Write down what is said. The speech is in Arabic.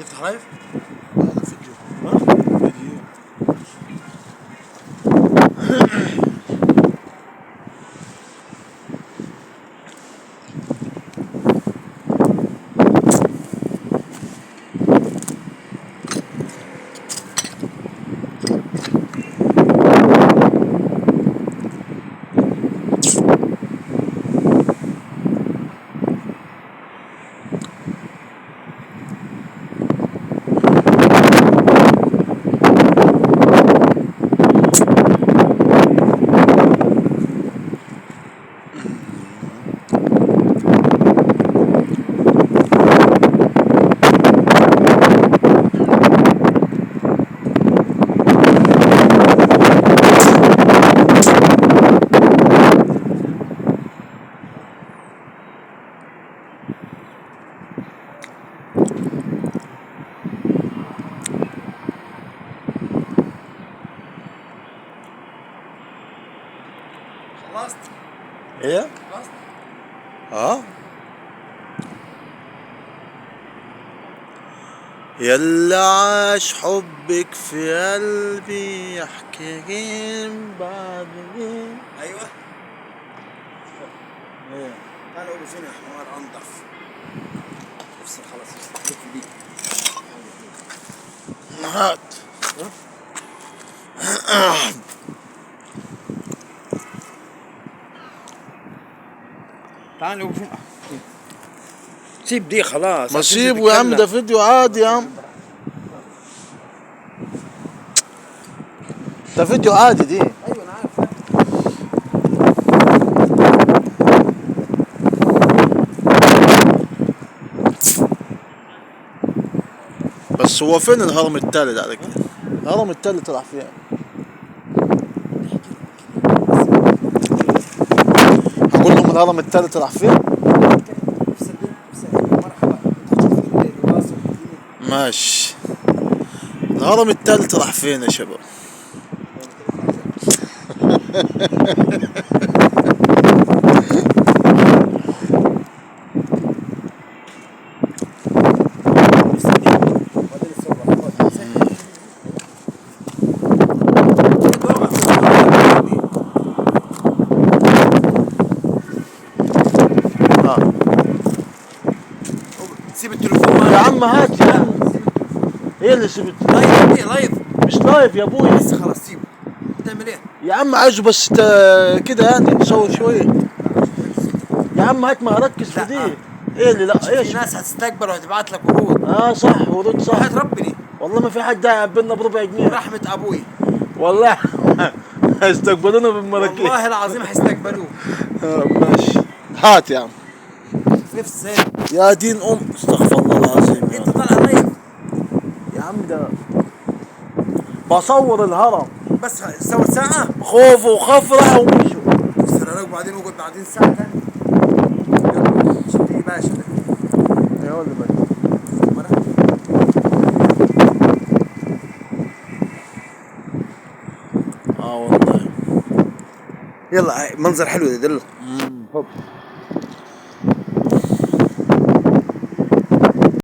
تفتح لايف؟ هذا فيديو. ها؟ فيديو. خلصت؟ ايه؟ خلصت؟ اه. يلا عاش حبك في قلبي يحكي جيم بعد جيم. ايوه. ايه؟ تعال قول فين يا حمار انضف. افصل خلاص افصل لف بيك. هات. تعال قول فين. سيب دي خلاص. ما سيبه يا عم، ده فيديو عادي يا عم، ده فيديو عادي دي. ايوه انا عارف. بس هو فين الهرم التالت على كده؟ الهرم التالت راح فين؟ هقول لهم الهرم التالت راح فين؟ افصل دي افصل مرحبا. ماشي. الهرم التالت راح فين يا شباب؟ سيب التليفون يا عم هات يا عم. ايه اللي سبت؟ لايف لايف. مش لايف يا ابوي. لسه خلاص سيبه. تعمل ايه؟ يا عم عايزه بس كده يعني نصور شويه. يا عم هات ما اركز في لا. دي. ايه اللي لا في ايش؟ ناس هتستقبل وهتبعت لك ورود. صح، ورود صح. وحياة ربني والله ما في حد يعبلنا بربع جنيه. ورحمة ابوي. والله هيستقبلونا بالمراكب. والله العظيم هيستقبلوه. ماشي. هات يا عم. نفس يا دين استغفر الله العظيم يا انت رب. طالع لايف. يا عم ده بصور الهرم. بس سوى ساعة. خوف وخفرة ومشوا. سرقوا بعدين وقعد بعدين ساعة ثانية. يلا شفتي باشا ده. يا ولد بقى. والله. يلا منظر حلو ده. يلا.